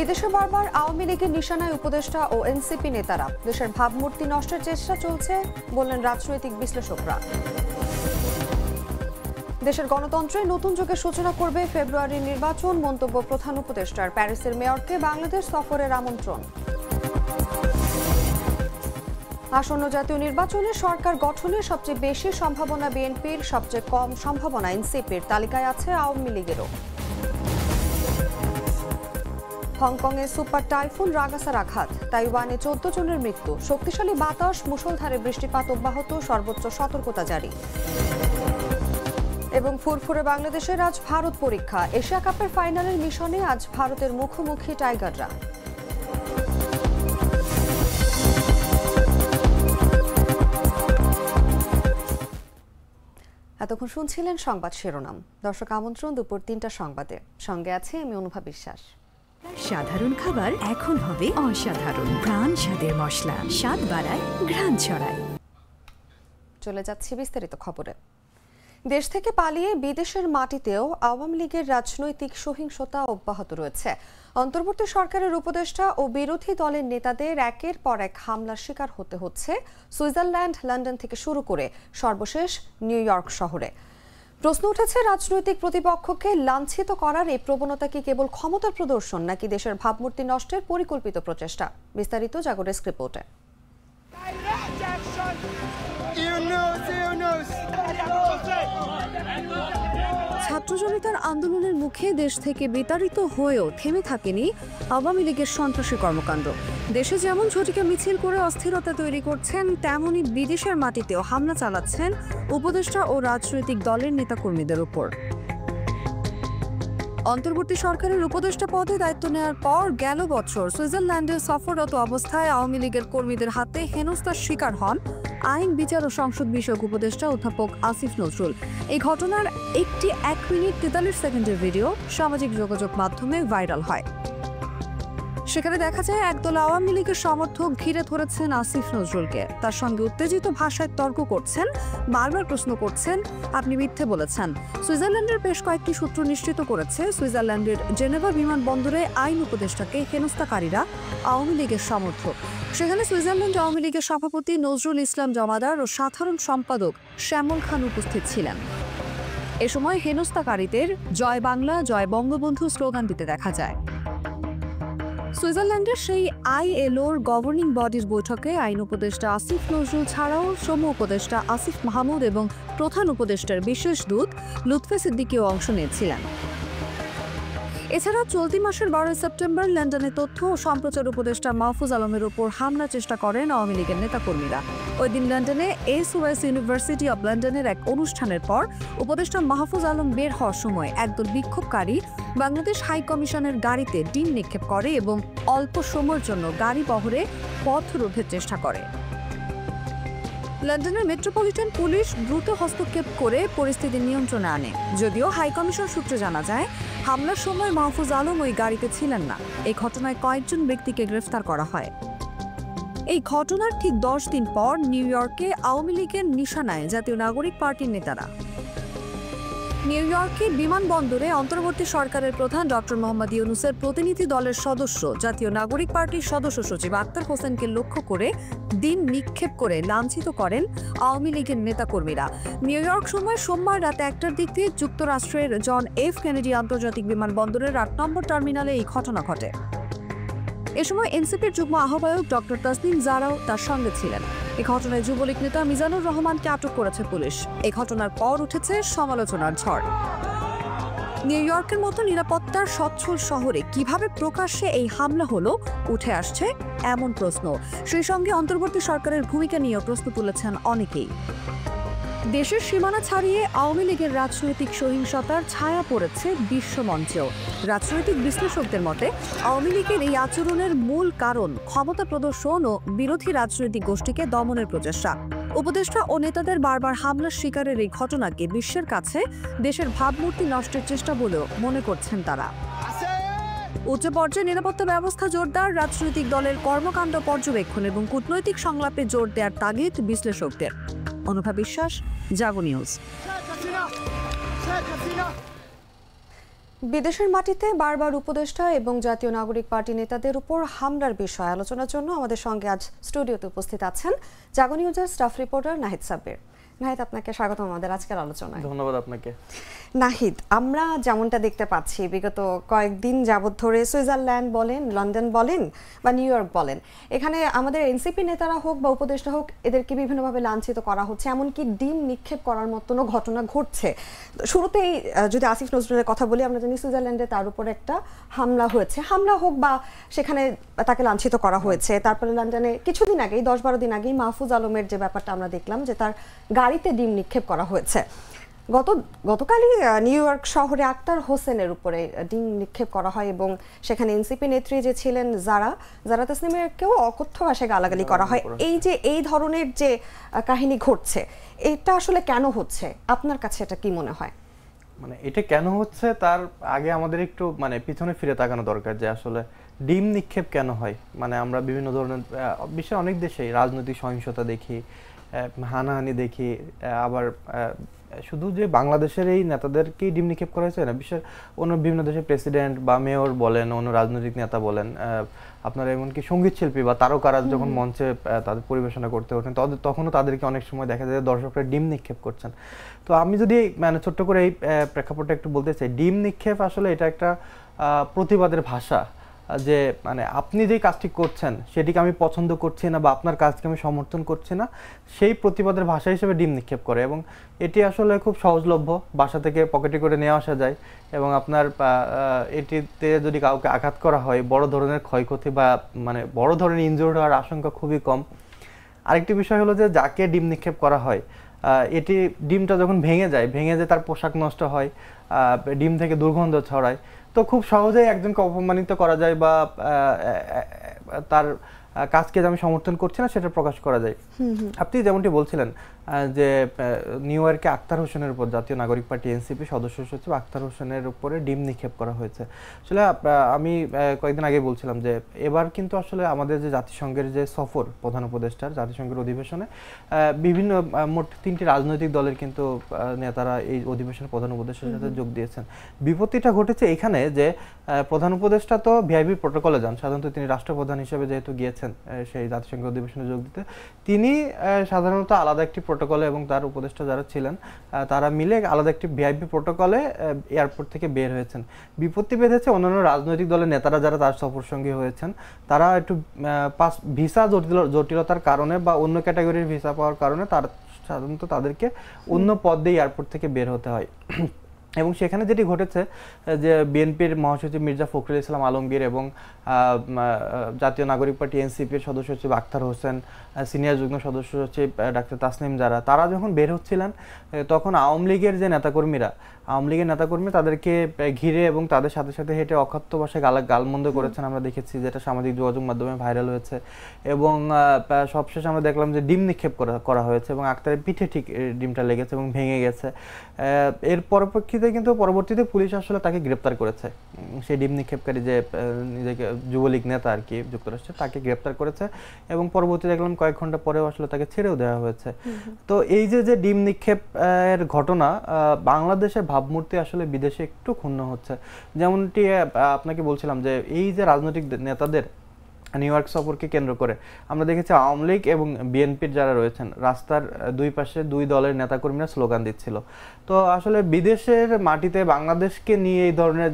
বিদেশে বারবার আওয়ামী লীগের নিশানায় উপদেষ্টা ও এনসিপি নেতারা। দেশের ভাবমূর্তি নষ্টের চেষ্টা চলছে বললেন রাজনৈতিক বিশ্লেষকরা। দেশের গণতন্ত্রে নতুন যুগের সূচনা করবে ফেব্রুয়ারির নির্বাচন, মন্তব্য প্রধান উপদেষ্টার। প্যারিসের মেয়রকে বাংলাদেশ সফরের আমন্ত্রণ। আসন্ন জাতীয় নির্বাচনে সরকার গঠনের সবচেয়ে বেশি সম্ভাবনা বিএনপির, সবচেয়ে কম সম্ভাবনা এনসিপির। তালিকায় আছে আওয়ামী লীগেরও। হংকংয়ে সুপার টাইফুন রাগাসার আঘাত, তাইওয়ানে 14 জনের মৃত্যু। শক্তিশালী বাতাস, মুষলধারে বৃষ্টিপাত অব্যাহত, সর্বোচ্চ সতর্কতা জারি। এবং ফুরফুরে বাংলাদেশের আজ ভারত পরীক্ষা। এশিয়া কাপের ফাইনালের মিশনে আজ ভারতের মুখোমুখি টাইগাররা। এতক্ষণ শুনছিলেন সংবাদ শিরোনাম। দর্শক আমন্ত্রণ দুপুর 3টার সংবাদে। সঙ্গে আছে আমি অনুভা বিশ্বাস। সাধারণ খাবার এখন হবে অসাধারণ। প্রাণ স্বাদের মশলা, স্বাদ বাড়ায়, ঘ্রাণ ছড়ায়। চলে যাচ্ছি বিস্তারিত খবরে। দেশ থেকে পালিয়ে বিদেশের মাটিতেও আওয়ামী লীগের রাজনৈতিক সহিংসতা অব্যাহত রয়েছে। অন্তর্বর্তী সরকারের উপদেষ্টা ও বিরোধী দলের নেতাদের একের পর এক হামলার শিকার হতে হচ্ছে সুইজারল্যান্ড, লন্ডন থেকে শুরু করে সর্বশেষ নিউ ইয়র্ক শহরে। প্রশ্ন উঠেছে, রাজনৈতিক প্রতিপক্ষকে লাঞ্ছিত করার এই প্রবণতা কি কেবল ক্ষমতার প্রদর্শন, নাকি দেশের ভাবমূর্তি নষ্টের পরিকল্পিত প্রচেষ্টা? বিস্তারিত জাগো ডেস্ক রিপোর্টে। ছাত্র জনতার আন্দোলনের মুখে দেশ থেকে বিতাড়িত হয়েও থেমে থাকেনি আওয়ামী লীগের সন্ত্রাসী কর্মকাণ্ড। দেশে যেমন ঝটিকা মিছিল করে অস্থিরতা তৈরি করছেন, তেমনই বিদেশের মাটিতেও হামলা চালাচ্ছেন উপদেষ্টা ও রাজনৈতিক দলের নেতাকর্মীদের উপর। অন্তর্বর্তী সরকারের উপদেষ্টা পদে দায়িত্ব নেওয়ার পর গেল বছর সুইজারল্যান্ডে সফররত অবস্থায় আওয়ামী লীগের কর্মীদের হাতে হেনস্থার শিকার হন আইন, বিচার ও সংসদ বিষয়ক উপদেষ্টা অধ্যাপক আসিফ নজরুল। এই ঘটনার একটি 1 মিনিট 43 সেকেন্ডের ভিডিও সামাজিক যোগাযোগ মাধ্যমে ভাইরাল হয়। সেখানে দেখা যায় একদল আওয়ামী লীগের সমর্থক ঘিরে ধরেছেন আসিফ নজরুলকে। তার সঙ্গে উত্তেজিত ভাষায় তর্ক করছেন, বারবার প্রশ্ন করছেন, আপনি মিথ্যে বলেছেন। সুইজারল্যান্ডের বেশ কয়েকটি সূত্র নিশ্চিত করেছে, সুইজারল্যান্ডের জেনেভা বিমানবন্দরে আইন উপদেষ্টাকে হেনস্থাকারীরা আওয়ামী লীগের সমর্থক। সেখানে সুইজারল্যান্ড আওয়ামী লীগের সভাপতি নজরুল ইসলাম জমাদার ও সাধারণ সম্পাদক শ্যামল খান উপস্থিত ছিলেন। এ সময় হেনস্থাকারীদের জয় বাংলা, জয় বঙ্গবন্ধু স্লোগান দিতে দেখা যায়। সুইজারল্যান্ডের সেই ILOর গভর্নিং বডির বৈঠকে আইন উপদেষ্টা আসিফ নজরুল ছাড়াও শ্রম উপদেষ্টা আসিফ মাহমুদ এবং প্রধান উপদেষ্টার বিশেষ দূত লুৎফে সিদ্দিকীও অংশ নিয়েছিলেন। এছাড়া চলতি মাসের 12 সেপ্টেম্বর লন্ডনে তথ্য ও সম্প্রচার উপদেষ্টা মাহফুজ আলমের উপর হামলার চেষ্টা করেন আওয়ামী লীগের নেতাকর্মীরা। ওই দিন লন্ডনে SOS ইউনিভার্সিটি অব লন্ডনের এক অনুষ্ঠানের পর উপদেষ্টা মাহফুজ আলম বের হওয়ার সময় একদল বিক্ষোভকারী বাংলাদেশ হাই কমিশনের গাড়িতে ডিম নিক্ষেপ করে এবং অল্প সময়ের জন্য গাড়ি বহরে পথ রোধের চেষ্টা করে। লন্ডনের মেট্রোপলিটন পুলিশ দ্রুত হস্তক্ষেপ করে পরিস্থিতি নিয়ন্ত্রণে আনে। যদিও হাইকমিশন সূত্রে জানা যায়, হামলার সময় মাহফুজ আলম ওই গাড়িতে ছিলেন না। এই ঘটনায় কয়েকজন ব্যক্তিকে গ্রেফতার করা হয়। এই ঘটনার ঠিক 10 দিন পর নিউ ইয়র্কে আওয়ামী লীগের নিশানায় জাতীয় নাগরিক পার্টির নেতারা। নিউ ইয়র্কের বিমানবন্দরে অন্তর্বর্তী সরকারের প্রধান ডক্টর মোহাম্মদ ইউনূসের প্রতিনিধি দলের সদস্য জাতীয় নাগরিক পার্টির সদস্য সচিব আক্তার হোসেনকে লক্ষ্য করে দিন নিক্ষেপ করে লাঞ্ছিত করেন আওয়ামী লীগের নেতাকর্মীরা। নিউ ইয়র্ক সময় সোমবার রাত 1টার দিক দিয়ে যুক্তরাষ্ট্রের জন এফ কেনেডি আন্তর্জাতিক বিমানবন্দরের 8 নম্বর টার্মিনালে এই ঘটনা ঘটে। এ সময় এনসিপির যুগ্ম আহ্বায়ক ডক্টর তাসনিম জারাও তার সঙ্গে ছিলেন। এই ঘটনায় যুবলীগ নেতা মিজানুর রহমানকে আটক করেছে পুলিশ। এই ঘটনার পর উঠেছে সমালোচনার ঝড়। নিউ ইয়র্কের মতো নিরাপত্তার সচ্ছল শহরে কিভাবে প্রকাশ্যে এই হামলা হলো উঠে আসছে এমন প্রশ্ন। সেই সঙ্গে অন্তর্বর্তী সরকারের ভূমিকা নিয়েও প্রশ্ন তুলেছেন অনেকেই। দেশের সীমানা ছাড়িয়ে আওয়ামী লীগের রাজনৈতিক সহিংসতার ছায়া পড়েছে বিশ্বমঞ্চেও। রাজনৈতিক বিশ্লেষকদের মতে আওয়ামী লীগের এই আচরণের মূল কারণ ক্ষমতা প্রদর্শন ও বিরোধী রাজনৈতিক গোষ্ঠীকে দমনের প্রচেষ্টা। উপদেষ্টা ও নেতাদের বারবার হামলার শিকারের এই ঘটনাকে বিশ্বের কাছে দেশের ভাবমূর্তি নষ্টের চেষ্টা বলেও মনে করছেন তারা। উচ্চ পর্যায়ে নিরাপত্তা ব্যবস্থা জোরদার, রাজনৈতিক দলের কর্মকাণ্ড পর্যবেক্ষণ এবং কূটনৈতিক সংলাপে জোর দেওয়ার তাগিদ বিশ্লেষকদের। অনুভা বিশ্বাস, জাগো নিউজ। বিদেশের মাটিতে বারবার উপদেষ্টা এবং জাতীয় নাগরিক পার্টি নেতাদের উপর হামলার বিষয়ে আলোচনার জন্য আমাদের সঙ্গে আজ স্টুডিওতে উপস্থিত আছেন জাগো নিউজের স্টাফ রিপোর্টার নাহিদ সাব্বির। নাহিদ, আপনাকে স্বাগতম আমাদের আজকের আলোচনায়। ধন্যবাদ আপনাকে। নাহিদ, আমরা যেমনটা দেখতে পাচ্ছি বিগত কয়েকদিন যাবত ধরে সুইজারল্যান্ড বলেন, লন্ডন বলেন বা নিউ ইয়র্ক বলেন, এখানে আমাদের এনসিপি নেতারা হোক বা উপদেষ্টা হোক, এদেরকে বিভিন্নভাবে লাঞ্ছিত করা হচ্ছে, এমনকি ডিম নিক্ষেপ করার মতনও ঘটনা ঘটছে। শুরুতেই যদি আসিফ নজরুলের কথা বলি, আমরা জানি সুইজারল্যান্ডে তার উপর একটা হামলা হয়েছে, হামলা হোক বা সেখানে তাকে লাঞ্ছিত করা হয়েছে। তারপরে লন্ডনে কিছুদিন আগেই 10-12 দিন আগেই মাহফুজ আলমের যে ব্যাপারটা আমরা দেখলাম যে তার গাড়িতে ডিম নিক্ষেপ করা হয়েছে। গতকালই নিউ ইয়র্ক শহরে আক্তার হোসেনের উপরে ডিম নিক্ষেপ করা হয় এবং সেখানে এনসিপি নেত্রী যে ছিলেন জারা তাসনিমেরকেও অকথ্য ভাষায় গালাগালি করা হয়। এই ধরনের যে কাহিনী ঘটছে, এটা আসলে কেন হচ্ছে? আপনার কাছে এটা কি মনে হয়? মানে এটা কেন হচ্ছে তার আগে আমাদের একটু পিছনে ফিরে তাকানো দরকার যে আসলে ডিম নিক্ষেপ কেন হয়। আমরা বিভিন্ন ধরনের বিশ্বের অনেক দেশেই রাজনৈতিক সহিংসতা দেখি, হানাহানি দেখি, আবার শুধু যে বাংলাদেশের এই নেতাদেরকেই ডিম নিক্ষেপ করা হয়েছে না, বিশ্বের অন্য বিভিন্ন দেশের প্রেসিডেন্ট বা মেয়র বলেন, অন্য রাজনৈতিক নেতা বলেন, আপনারা এমনকি সঙ্গীত শিল্পী বা তারকারা যখন মঞ্চে তাদের পরিবেশনা করতে ওঠেন তখনও তাদেরকে অনেক সময় দেখা যায় দর্শকরা ডিম নিক্ষেপ করছেন। তো আমি যদি ছোট্ট করে এই প্রেক্ষাপটটা একটু বলতে চাই, ডিম নিক্ষেপ আসলে এটা একটা প্রতিবাদের ভাষা, যে আপনি যে কাজটি করছেন সেটিকে আমি পছন্দ করছি না বা আপনার কাজকে আমি সমর্থন করছি না, সেই প্রতিবাদের ভাষা হিসেবে ডিম নিক্ষেপ করে। এবং এটি আসলে খুব সহজলভ্য, বাসা থেকে পকেটে করে নিয়ে আসা যায় এবং আপনার এটিতে যদি কাউকে আঘাত করা হয় বড় ধরনের ক্ষয়ক্ষতি বা বড় ধরনের ইনজুর্ড হওয়ার আশঙ্কা খুবই কম। আরেকটি বিষয় হলো যে যাকে ডিম নিক্ষেপ করা হয়, এটি ডিমটা যখন ভেঙে যায় তার পোশাক নষ্ট হয়, ডিম থেকে দুর্গন্ধ ছড়ায়, তো খুব সহজেই একজনকে অপমানিত করা যায় বা তার কাজকে আমি সমর্থন করছি না সেটা প্রকাশ করা যায়। আপনি যেমনটি বলছিলেন যে নিউ ইয়র্কে আক্তার হোসেনের উপর জাতীয় নাগরিক পার্টি এনসিপি সদস্য সচিব আক্তার হোসেনের উপরে ডিম নিক্ষেপ করা হয়েছে। আসলে আমি কয়েকদিন আগে বলছিলাম যে এবার কিন্তু আসলে আমাদের যে জাতিসংঘের যে সফর, প্রধান উপদেষ্টার জাতিসংঘের অধিবেশনে বিভিন্ন মোট 3টি রাজনৈতিক দলের কিন্তু নেতারা এই অধিবেশনে প্রধান উপদেষ্টার সাথে যোগ দিয়েছেন। বিপত্তিটা ঘটেছে এখানে যে প্রধান উপদেষ্টা তো ভিআইপি প্রটোকলে যান, সাধারণত তিনি রাষ্ট্রপ্রধান হিসেবে যেহেতু গিয়েছেন সেই জাতিসংঘ অধিবেশনে যোগ দিতে, তিনি সাধারণত আলাদা একটি প্রটোকলে এবং তার উপদেষ্টা যারা ছিলেন তারা মিলে আলাদা একটি ভিআইপি প্রটোকলে এয়ারপোর্ট থেকে বের হয়েছেন। বিপত্তি বেঁধেছে অন্যান্য রাজনৈতিক দলের নেতারা যারা তার সফর সঙ্গী হয়েছেন, তারা একটু ভিসা জটিলতার কারণে বা অন্য ক্যাটাগরির ভিসা পাওয়ার কারণে তার সাধারণত তাদেরকে অন্য পথ দিয়ে এয়ারপোর্ট থেকে বের হতে হয়। এবং সেখানে যেটি ঘটেছে যে বিএনপির মহাসচিব মির্জা ফখরুল ইসলাম আলমগীর এবং জাতীয় নাগরিক পার্টি এনসিপির সদস্য সচিব আক্তার হোসেন, সিনিয়র যুগ্ম সদস্য সচিব ডাক্তার তাসনিম তারা যখন বের হচ্ছিলেন তখন আওয়ামী লীগের যে নেতাকর্মীরা তাদেরকে ঘিরে এবং তাদের সাথে সাথে হেঁটে অকথ্য ভাষায় গালমন্দ করেছেন আমরা দেখেছি, যেটা সামাজিক যোগাযোগ মাধ্যমে ভাইরাল হয়েছে। এবং সবশেষ আমরা দেখলাম যে ডিম নিক্ষেপ করা হয়েছে এবং আক্তারের পিঠে ঠিক ডিমটা লেগেছে এবং ভেঙে গেছে। এর পরিপ্রেক্ষিতে কিন্তু পরবর্তীতে পুলিশ আসলে তাকে গ্রেপ্তার করেছে, সেই ডিম নিক্ষেপকারী যে নিজেকে যুবলীগ নেতা আর কি যুক্তরাষ্ট্রে, তাকে গ্রেপ্তার করেছে এবং পরবর্তীতে দেখলাম কয়েক ঘন্টা পরেও আসলে তাকে ছেড়েও দেওয়া হয়েছে। তো এই যে ডিম নিক্ষেপ এর ঘটনা, বাংলাদেশের ভাবমূর্তি আসলে বিদেশে একটু ক্ষুণ্ণ হচ্ছে। যেমনটি আপনাকে বলছিলাম যে এই যে রাজনৈতিক নেতাদের নিউ ইয়র্ক সফরকে কেন্দ্র করে আমরা দেখেছি আওয়ামী লীগ এবং বিএনপির যারা রয়েছেন রাস্তার দুই পাশে দুই দলের নেতাকর্মীরা স্লোগান দিচ্ছিল। তো আসলে বিদেশের মাটিতে বাংলাদেশকে নিয়ে এই ধরনের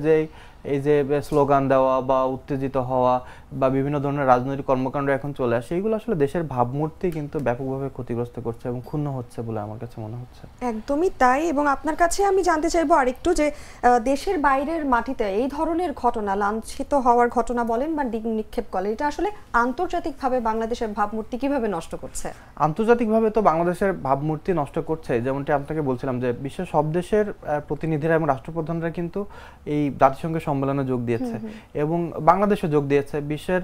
এই যে স্লোগান দেওয়া বা উত্তেজিত হওয়া বা বিভিন্ন ধরনের রাজনৈতিক কর্মকাণ্ড এখন চলে আসে, এইগুলো আসলে দেশের ভাবমূর্তি কিন্তু ব্যাপকভাবে ক্ষতিগ্রস্ত করছে এবং ক্ষুণ্ণ হচ্ছে বলে আমার কাছে মনে হচ্ছে। একদমই তাই। এবং আপনার কাছে আমি জানতে চাইবো আরেকটু যে দেশের বাইরের মাটিতে এই ধরনের ঘটনা, লাঞ্ছিত হওয়ার ঘটনা বলেন বা ডিম নিক্ষেপ বলেন, এটা আসলে আন্তর্জাতিকভাবে বাংলাদেশের ভাবমূর্তি কিভাবে নষ্ট করছে? আন্তর্জাতিকভাবে তো বাংলাদেশের ভাবমূর্তি নষ্ট করছে, যেমনটি আপনাকে বলছিলাম যে বিশ্বের সব দেশের প্রতিনিধিরা এবং রাষ্ট্রপ্রধানরা কিন্তু এই জাতিসংঘের সম্মেলনে যোগ দিয়েছে এবং বাংলাদেশে যোগ দিয়েছে। বিশ্বের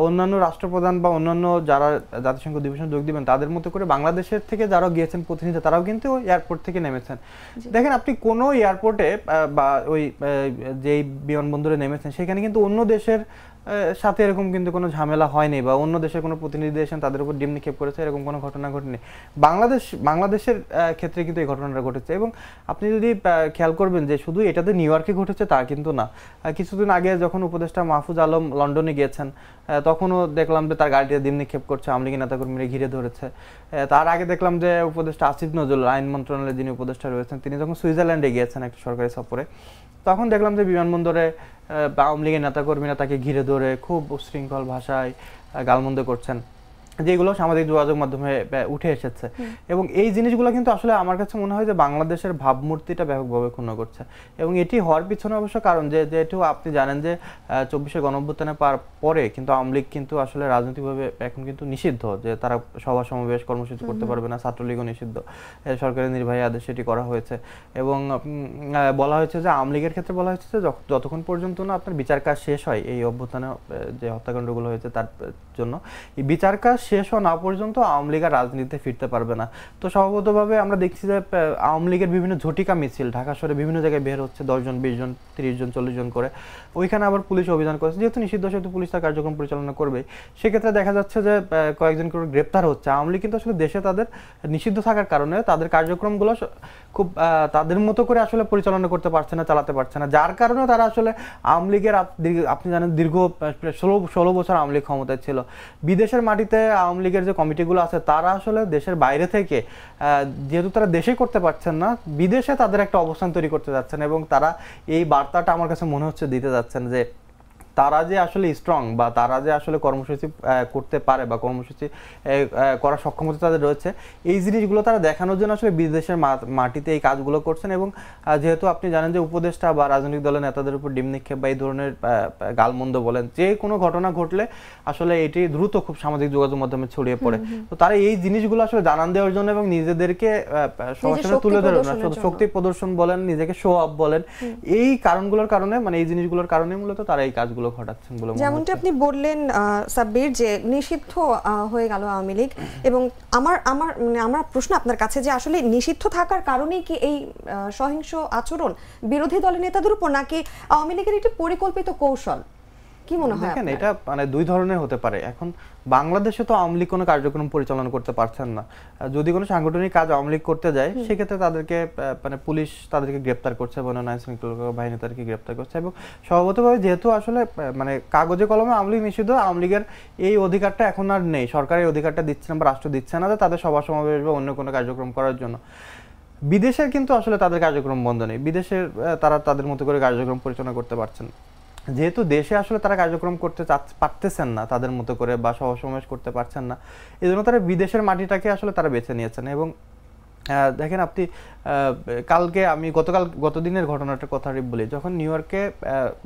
অন্যান্য রাষ্ট্রপ্রধান বা অন্যান্য যারা জাতিসংঘ অধিবেশনে যোগ দিবেন তাদের মতো করে বাংলাদেশের থেকে যারা গিয়েছেন প্রতিনিধি, তারাও কিন্তু এয়ারপোর্ট থেকে নেমেছেন। দেখেন আপনি কোনো এয়ারপোর্টে বা ওই যেই বিমানবন্দরে নেমেছেন সেখানে কিন্তু অন্য দেশের সাথে এরকম কিন্তু কোনো ঝামেলা হয়নি বা অন্য দেশের কোনো প্রতিনিধি এসে তাদের উপর ডিম নিক্ষেপ করেছে এরকম কোনো ঘটনা ঘটেনি। বাংলাদেশের ক্ষেত্রে কিন্তু এই ঘটনাটা ঘটেছে। এবং আপনি যদি খেয়াল করবেন যে শুধু এটাতে নিউ ইয়র্কে ঘটেছে তা কিন্তু না। কিছুদিন আগে যখন উপদেষ্টা মাহফুজ আলম লন্ডনে গিয়েছেন তখনও দেখলাম যে তার গাড়িতে ডিম নিক্ষেপ করছে, আওয়ামী লীগের নেতাকর্মীরা ঘিরে ধরেছে। তার আগে দেখলাম যে উপদেষ্টা আসিফ নজরুল, আইন মন্ত্রণালয়ের যিনি উপদেষ্টা রয়েছেন, তিনি যখন সুইজারল্যান্ডে গিয়েছেন একটা সরকারি সফরে, তখন দেখলাম যে বিমানবন্দরে আওয়ামী লীগের নেতাকর্মীরা তাকে ঘিরে ধরে খুব উচ্ছৃঙ্খল ভাষায় গালমন্দ করছেন, যেগুলো সামাজিক যোগাযোগ মাধ্যমে উঠে এসেছে। এবং এই জিনিসগুলো কিন্তু আসলে আমার কাছে মনে হয় যে বাংলাদেশের ভাবমূর্তিটা ব্যাপকভাবে ক্ষুণ্ণ করছে। এবং এটি হওয়ার পিছনে অবশ্য কারণ যেহেতু আপনি জানেন যে 24শে গণঅভ্যুত্থানের পরে কিন্তু আওয়ামী লীগ কিন্তু আসলে রাজনৈতিকভাবে এখন কিন্তু নিষিদ্ধ, যে তারা সভা সমাবেশ কর্মসূচি করতে পারবে না, ছাত্রলীগও নিষিদ্ধ, সরকারের নির্বাহী আদেশ সেটি করা হয়েছে। এবং বলা হয়েছে যে আওয়ামী লীগের ক্ষেত্রে বলা হয়েছে যে যতক্ষণ পর্যন্ত না আপনার বিচার কাজ শেষ হয় এই অভ্যুত্থানে যে হত্যাকাণ্ডগুলো হয়েছে তার জন্য, এই বিচার কাজ শেষ হওয়া না পর্যন্ত আওয়ামী লীগ আর রাজনীতিতে ফিরতে পারবে না। তো স্বভাবতভাবে আমরা দেখছি যে আওয়ামী লীগের বিভিন্ন ঝটিকা মিছিল ঢাকা শহরে বিভিন্ন জায়গায় বের হচ্ছে, 10 জন 20 জন 30 জন 40 জন করে। ওইখানে আবার পুলিশ অভিযান করেছে, যেহেতু নিষিদ্ধ সেহেতু পুলিশ তার কার্যক্রম পরিচালনা করবে। সেক্ষেত্রে দেখা যাচ্ছে যে কয়েকজন করে গ্রেপ্তার হচ্ছে। আওয়ামী লীগ কিন্তু আসলে দেশে তাদের নিষিদ্ধ থাকার কারণে তাদের কার্যক্রমগুলো খুব তাদের মতো করে আসলে পরিচালনা করতে পারছে না, চালাতে পারছে না, যার কারণে তারা আসলে আওয়ামী লীগের আপনি জানেন দীর্ঘ 16 বছর আওয়ামী লীগ ক্ষমতায় ছিল। বিদেশের মাটিতে আওয়ামী লীগের যে কমিটিগুলো আছে তারা আসলে দেশের বাইরে থেকে যেহেতু তারা দেশে করতে পারছেন না, বিদেশে তাদের একটা অবস্থান তৈরি করতে যাচ্ছেন। এবং তারা এই বার্তাটা আমার কাছে মনে হচ্ছে দিতে যাচ্ছেন যে তারা যে আসলে স্ট্রং বা তারা যে আসলে কর্মসূচি করতে পারে বা কর্মসূচি করার সক্ষমতা তাদের রয়েছে, এই জিনিসগুলো তারা দেখানোর জন্য আসলে বিদেশের মাটিতে এই কাজগুলো করছেন। এবং যেহেতু আপনি জানেন যে উপদেষ্টা বা রাজনৈতিক দলের নেতাদের উপর ডিম নিক্ষেপ বা এই ধরনের গালমন্দ বলেন, যে কোনো ঘটনা ঘটলে আসলে এটি দ্রুত খুব সামাজিক যোগাযোগ মাধ্যমে ছড়িয়ে পড়ে। তো তারা এই জিনিসগুলো আসলে জানান দেওয়ার জন্য এবং নিজেদেরকে সবার সামনে তুলে ধরে শক্তি প্রদর্শন বলেন, নিজেকে শো আপ বলেন, এই কারণগুলোর কারণে মানে এই জিনিসগুলোর কারণে মূলত তারা এই কাজগুলো ঘটাচ্ছেন বলে মনে হচ্ছে। যেমনটা আপনি বললেন সাব্বির যে নিষিদ্ধ হয়ে গেল আওয়ামী লীগ, এবং আমার প্রশ্ন আপনার কাছে যে আসলে নিষিদ্ধ থাকার কারণেই কি এই সহিংস আচরণ বিরোধী দলের নেতাদের উপর, নাকি আওয়ামী লীগের একটি পরিকল্পিত কৌশল? কি মনে হয়? দেখেন, এটা মানে দুই ধরনের হতে পারে। এখন বাংলাদেশে তো আওয়ামী লীগ কোনো কার্যক্রম পরিচালনা করতে পারছেন না। যদি কোনো সাংগঠনিক কাজ আওয়ামী লীগ করতে যায় সেক্ষেত্রে তাদেরকে মানে পুলিশ তাদেরকে গ্রেপ্তার করছে, বনাম আইন শৃঙ্খলা বাহিনী তাদেরকে গ্রেপ্তার করছে। এবং স্বভাবতভাবে যেহেতু আসলে মানে কাগজে কলমে আওয়ামী লীগ নিষিদ্ধ, আওয়ামী লীগের এই অধিকারটা এখন আর নেই, সরকার এই অধিকারটা দিচ্ছে না বা রাষ্ট্র দিচ্ছে না যে তাদের সভা সমাবেশ বা অন্য কোনো কার্যক্রম করার জন্য। বিদেশের কিন্তু আসলে তাদের কার্যক্রম বন্ধ নেই, বিদেশের তারা তাদের মতো করে কার্যক্রম পরিচালনা করতে পারছেন। যেহেতু দেশে আসলে তারা কার্যক্রম করতে পারতেছেন না তাদের মতো করে বা সভা সমাবেশ করতে পারছেন না, এই জন্য তারা বিদেশের মাটিটাকে আসলে তারা বেছে নিয়েছেন। এবং দেখেন আপনি কালকে আমি গতদিনের ঘটনাটার কথা বলি, যখন নিউ ইয়র্কে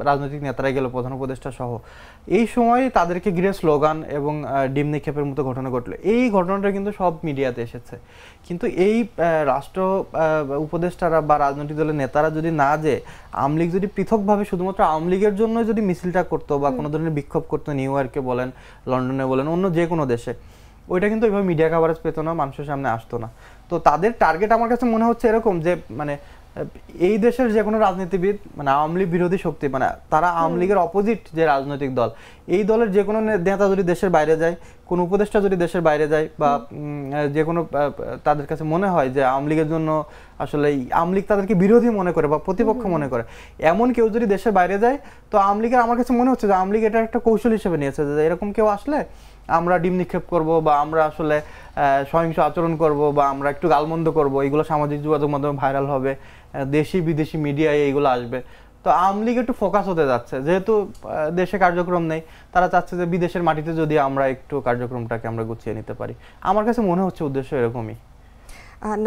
রাজনৈতিক নেতারা গেল প্রধান উপদেষ্টা সহ, এই সময় তাদেরকে ঘিরে স্লোগান এবং ডিম নিক্ষেপের মতো ঘটনা ঘটলো। এই ঘটনাটা কিন্তু সব মিডিয়াতে এসেছে। কিন্তু এই রাষ্ট্র উপদেষ্টারা বা রাজনৈতিক দলের নেতারা যদি না যে আওয়ামী লীগ যদি পৃথকভাবে শুধুমাত্র আওয়ামী লীগের জন্য যদি মিছিলটা করতো বা কোনো ধরনের বিক্ষোভ করতো, নিউ ইয়র্কে বলেন, লন্ডনে বলেন, অন্য যে কোনো দেশে, ওইটা কিন্তু এইভাবে মিডিয়া কভারেজ পেতো না, মানুষের সামনে আসতো না। তো তাদের টার্গেট আমার কাছে মনে হচ্ছে এরকম যে মানে এই দেশের যে কোনো রাজনীতিবিদ মানে আওয়ামী লীগ বিরোধী শক্তি, মানে তারা আওয়ামী লীগের অপোজিট যে রাজনৈতিক দল, এই দলের যে কোনো নেতা যদি দেশের বাইরে যায়, কোনো উপদেষ্টা যদি দেশের বাইরে যায়, বা যে কোনো তাদের কাছে মনে হয় যে আওয়ামী লীগের জন্য আসলে আওয়ামী লীগ তাদেরকে বিরোধী মনে করে বা প্রতিপক্ষ মনে করে, এমন কেউ যদি দেশের বাইরে যায়, তো আওয়ামী লীগের আমার কাছে মনে হচ্ছে যে আওয়ামী লীগ এটা একটা কৌশল হিসেবে নিয়েছে যে এরকম কেউ আসলে আমরা ডিম নিক্ষেপ করব বা আমরা আসলে সহিংস আচরণ করব বা আমরা একটু গালমন্দ করব, এগুলো সামাজিক যোগাযোগ মাধ্যমে ভাইরাল হবে, দেশি বিদেশি মিডিয়ায় এইগুলো আসবে। তো আওয়ামী লীগ একটু ফোকাস হতে যাচ্ছে, যেহেতু দেশে কার্যক্রম নেই, তারা চাচ্ছে যে বিদেশের মাটিতে যদি আমরা একটু কার্যক্রমটাকে আমরা গুছিয়ে নিতে পারি। আমার কাছে মনে হচ্ছে উদ্দেশ্য এরকমই।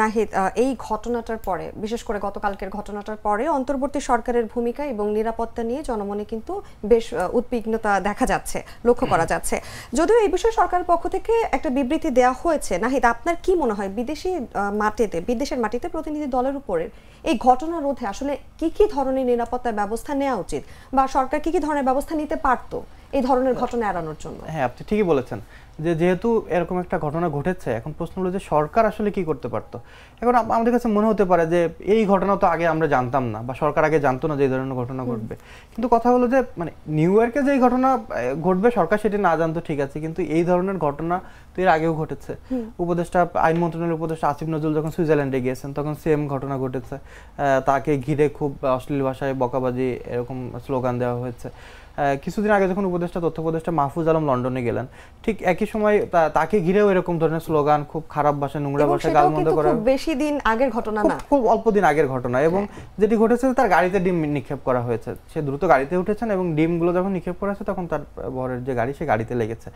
নাহিদ, এই ঘটনাটার পরে, বিশেষ করে গতকালকের ঘটনাটার পরে অন্তর্বর্তী সরকারের ভূমিকা এবং নিরাপত্তা নিয়ে জনমনে কিন্তু বেশ উদ্বিগ্নতা দেখা যাচ্ছে, লক্ষ্য করা যাচ্ছে। যদিও এই বিষয়ে সরকারের পক্ষ থেকে একটা বিবৃতি দেওয়া হয়েছে, নাহিদ আপনার কি মনে হয় বিদেশের মাটিতে প্রতিনিধি দলের উপরে এই ঘটনা রোধে আসলে কি ধরনের নিরাপত্তার ব্যবস্থা নেওয়া উচিত, বা সরকার কি ধরনের ব্যবস্থা নিতে পারতো এই ধরনের ঘটনা এড়ানোর জন্য? হ্যাঁ, আপনি ঠিকই বলেছেন যে যেহেতু এরকম একটা ঘটনা ঘটেছে, এখন প্রশ্ন হলো যে সরকার আসলে কি করতে পারতো। এখন আমাদের কাছে মনে হতে পারে যে এই ঘটনা তো আগে আমরা জানতাম না, বা সরকার আগে জানতো না যে এই ধরনের ঘটনা ঘটবে, কিন্তু কথা হলো যে মানে নিউ ইয়র্কে যে ঘটনা ঘটবে সরকার সেটি না জানতো ঠিক আছে, কিন্তু এই ধরনের ঘটনা তো এর আগেও ঘটেছে। উপদেষ্টা আইন মন্ত্রণালয়ের উপদেষ্টা আসিফ নজরুল যখন সুইজারল্যান্ডে গিয়েছেন তখন সেম ঘটনা ঘটেছে, তাকে ঘিরে খুব অশ্লীল ভাষায় বকাবাজি এরকম স্লোগান দেওয়া হয়েছে। কিছুদিন আগে যখন উপদেষ্টা তথ্য উপদেষ্টা মাহফুজ আলম লন্ডনে গেলেন, ঠিক একই সময় তাকে ঘিরেও এরকম ধরনের স্লোগান, খুব খারাপ ভাষায়, নোংরা ভাষায় গালমন্দ করা। খুব বেশি দিন আগের ঘটনা না, খুব অল্প দিন আগের ঘটনা। এবং যেটি ঘটেছে তার গাড়িতে ডিম নিক্ষেপ করা হয়েছে, সে দ্রুত গাড়িতে উঠেছেন এবং ডিমগুলো যখন নিক্ষেপ করা হয়েছে তখন তার বরের যে গাড়ি সে গাড়িতে লেগেছে।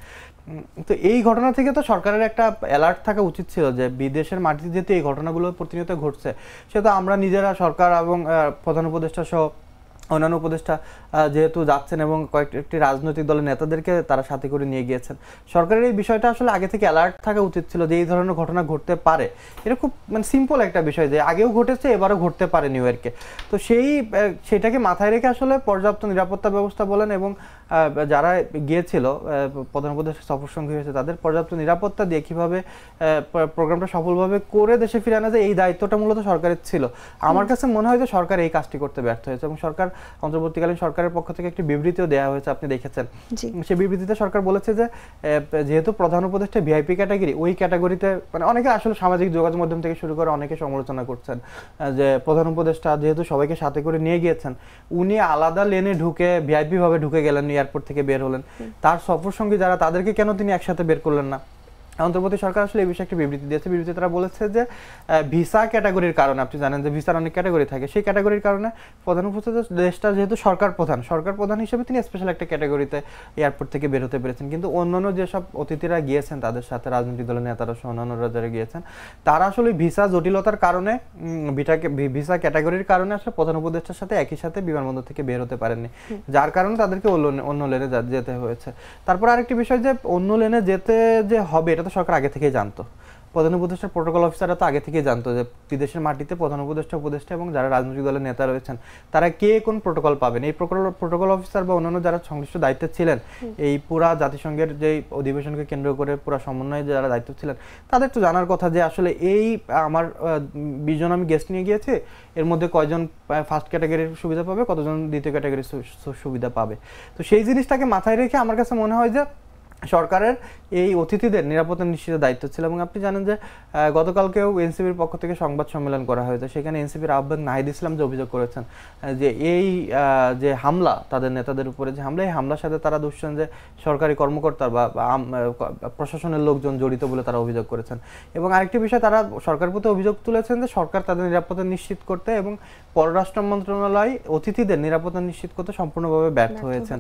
তো এই ঘটনা থেকে তো সরকারের একটা অ্যালার্ট থাকা উচিত ছিল যে বিদেশের মাটিতে যেহেতু এই ঘটনাগুলো প্রতিনিয়ত ঘটছে, সেহেতু আমরা নিজেরা সরকার এবং প্রধান উপদেষ্টা সহ অন্যান্য উপদেষ্টা যেহেতু যাচ্ছেন এবং কয়েকটি রাজনৈতিক দলের নেতাদেরকে তারা সাথে করে নিয়ে গিয়েছেন, সরকারের এই বিষয়টা আসলে আগে থেকে অ্যালার্ট থাকা উচিত ছিল যে এই ধরনের ঘটনা ঘটতে পারে। এটা খুব মানে সিম্পল একটা বিষয় যে আগেও ঘটেছে, এবারও ঘটতে পারে নিউ ইয়র্কে। তো সেটাকে মাথায় রেখে আসলে পর্যাপ্ত নিরাপত্তা ব্যবস্থা বলেন এবং যারা গিয়েছিল প্রধান উপদেষ্টা সফর সঙ্গী হয়েছে তাদের পর্যাপ্ত নিরাপত্তা দিয়ে কীভাবে প্রোগ্রামটা সফলভাবে করে দেশে ফিরে আনা যায় এই দায়িত্বটা মূলত সরকারের ছিল। আমার কাছে মনে হয় যে সরকার এই কাজটি করতে ব্যর্থ হয়েছে এবং সরকার অন্তর্বর্তীকালীন সরকারের পক্ষ থেকে একটি বিবৃতিও দেওয়া হয়েছে, আপনি দেখেছেন। সেই বিবৃতিতে সরকার বলেছে যে যেহেতু প্রধান উপদেষ্টা ভিআইপি ক্যাটাগরি, ওই ক্যাটাগরিতে মানে অনেকে আসলে সামাজিক যোগাযোগ মাধ্যম থেকে শুরু করে অনেকে সমালোচনা করছেন যে প্রধান উপদেষ্টা যেহেতু সবাইকে সাথে করে নিয়ে গিয়েছেন, উনি আলাদা লেনে ঢুকে ভিআইপি ভাবে ঢুকে গেলেন, এয়ারপোর্ট থেকে বের হলেন, তার সফর সঙ্গী যারা তাদেরকে কেন তিনি একসাথে বের করলেন না। অন্তর্বর্তী সরকার আসলে এই বিষয়ে একটা বিবৃতি দিয়েছে। বিবৃতিতে তারা বলেছে যে ভিসা ক্যাটাগরির কারণে, আপনি জানেন যে ভিসার অনেক ক্যাটাগরি থাকে, সেই ক্যাটাগরির কারণে প্রধান উপদেষ্টা দেশটা যেহেতু সরকার প্রধান হিসেবে তিনি স্পেশাল একটা ক্যাটাগরিতে এয়ারপোর্ট থেকে বের হতে পেরেছেন। কিন্তু অন্যান্য যেসব অতিথিরা গিয়েছেন তাদের সাথে রাজনৈতিক দলের নেতারা সহ অন্যান্যরা যারা গিয়েছেন, তারা আসলে ভিসা জটিলতার কারণে ভিসা ক্যাটাগরির কারণে আসলে প্রধান উপদেষ্টার সাথে একই সাথে বিমানবন্দর থেকে বের হতে পারেননি, যার কারণে তাদেরকে অন্য লেনে যেতে হয়েছে। তারপর আরেকটি বিষয় যে অন্য লেনে যেতে যে হবে এটা তো সরকার আগে থেকেই জানতো। প্রধান উপদেষ্টার প্রোটোকল অফিসাররা তো আগে থেকেই জানতো যে বিদেশের মাটিতে প্রধান উপদেষ্টা এবং যারা রাজনৈতিক দলের নেতা রয়েছেন তারা কে কোন প্রোটোকল পাবেন। এই প্রোটোকল অফিসার বা অন্যান্য যারা সংশ্লিষ্ট দায়িত্বে ছিলেন, এই পুরা জাতিসংঘের যে অধিবেশনকে কেন্দ্র করে পুরা সমন্বয়ে যারা দায়িত্ব ছিলেন, তাদের তো জানার কথা যে আসলে এই আমার 20 জন আমি গেস্ট নিয়ে গিয়েছি, এর মধ্যে কয়জন ফার্স্ট ক্যাটাগরির সুবিধা পাবে, কতজন দ্বিতীয় ক্যাটাগরির সুবিধা পাবে। তো সেই জিনিসটাকে মাথায় রেখে আমার কাছে মনে হয় যে সরকারের এই অতিথিদের নিরাপত্তা নিশ্চিতের দায়িত্ব ছিল। এবং আপনি জানেন যে গতকালকেও এনসিপির পক্ষ থেকে সংবাদ সম্মেলন করা হয়েছে, সেখানে এনসিপির আহ্বায়ক নাহিদ ইসলাম যে অভিযোগ করেছেন যে এই যে হামলা তাদের নেতাদের উপরে যে হামলা, এই হামলার সাথে তারা দুষছেন যে সরকারি কর্মকর্তা বা প্রশাসনের লোকজন জড়িত বলে তারা অভিযোগ করেছেন। এবং আরেকটি বিষয় তারা সরকার প্রতি অভিযোগ তুলেছেন যে সরকার তাদের নিরাপত্তা নিশ্চিত করতে এবং পররাষ্ট্র মন্ত্রণালয় অতিথিদের নিরাপত্তা নিশ্চিত করতে সম্পূর্ণভাবে ব্যর্থ হয়েছেন,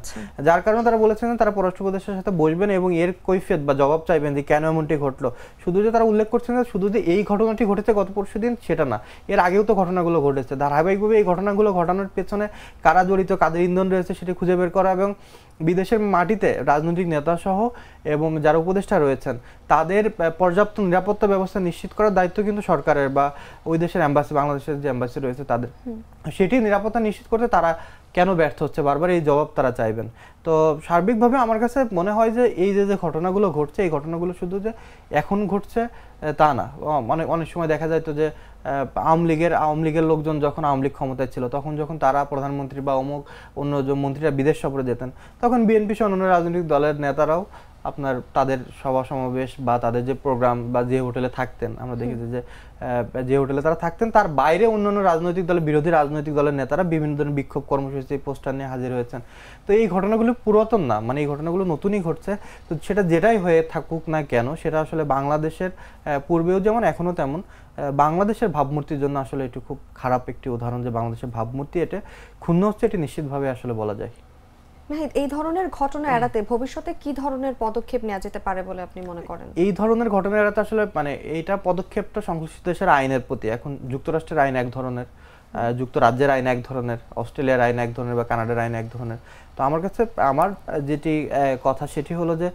যার কারণে তারা বলেছেন তারা পররাষ্ট্র উপদেষ্টার সাথে বসবেন এবং এর কৈফিয়ত বা জবাব চাইবেন যে কেন এমনটি ঘটলো। শুধু যে তারা উল্লেখ করছেন যে শুধু যে এই ঘটনাটি ঘটেছে গত পরশুদিন সেটা না, এর আগেও তো ঘটনাগুলো ঘটেছে। ধারাবাহিকভাবে এই ঘটনাগুলো ঘটানোর পেছনে কারা জড়িত, কাদের ইন্ধন রয়েছে সেটি খুঁজে বের করা এবং বিদেশের মাটিতে রাজনৈতিক নেতা সহ এবং যারা উপদেষ্টা রয়েছেন তাদের পর্যাপ্ত নিরাপত্তা ব্যবস্থা নিশ্চিত করার দায়িত্ব কিন্তু সরকারের বা ওই দেশের এম্বাসি, বাংলাদেশের যে এম্বাসি রয়েছে তাদের, সেটি নিরাপত্তা নিশ্চিত করতে তারা কেন ব্যর্থ হচ্ছে, বারবার এই জবাব তারা চাইবেন। তো সার্বিকভাবে আমার কাছে মনে হয় যে এই যে ঘটনাগুলো ঘটছে, এই ঘটনাগুলো শুধু যে এখন ঘটছে তা না, অনেক সময় দেখা যায় তো যে আওয়ামী লীগের লোকজন যখন আওয়ামী লীগ ক্ষমতায় ছিল তখন যখন তারা প্রধানমন্ত্রী বা অন্য যে মন্ত্রীরা বিদেশ সফরে যেতেন তখন বিএনপি সহ অন্য রাজনৈতিক দলের নেতারাও আপনার তাদের সভা সমাবেশ বা তাদের যে প্রোগ্রাম বা যে হোটেলে থাকতেন, আমরা দেখেছি যে হোটেলে তারা থাকতেন তার বাইরে অন্যান্য রাজনৈতিক দলের বিরোধী রাজনৈতিক দলের নেতারা বিভিন্ন ধরনের বিক্ষোভ কর্মসূচি পোস্টার নিয়ে হাজির হয়েছেন। তো এই ঘটনাগুলো পুরাতন না, মানে এই ঘটনাগুলো নতুনই ঘটছে। তো সেটা যেটাই হয়ে থাকুক না কেন সেটা আসলে বাংলাদেশের পূর্বেও যেমন এখনো তেমন বাংলাদেশের ভাবমূর্তির জন্য আসলে এটি খুব খারাপ একটি উদাহরণ যে বাংলাদেশের ভাবমূর্তি এটা ক্ষুণ্ণ হচ্ছে, এটি নিশ্চিতভাবে আসলে বলা যায়। এই ধরনের ঘটনা এড়াতে ভবিষ্যতে কি ধরনের পদক্ষেপ নেওয়া যেতে পারে বলে আপনি মনে করেন? এই ধরনের ঘটনা এড়াতে আসলে মানে এইটা পদক্ষেপটা সংশ্লিষ্ট দেশের আইনের প্রতি, এখন যুক্তরাষ্ট্রের আইন এক ধরনের, যুক্তরাজ্যের আইন এক ধরনের, অস্ট্রেলিয়ার আইন এক ধরনের বা কানাডার আইন এক ধরনের। তো আমার কাছে আমার যেটি কথা সেটি হলো যে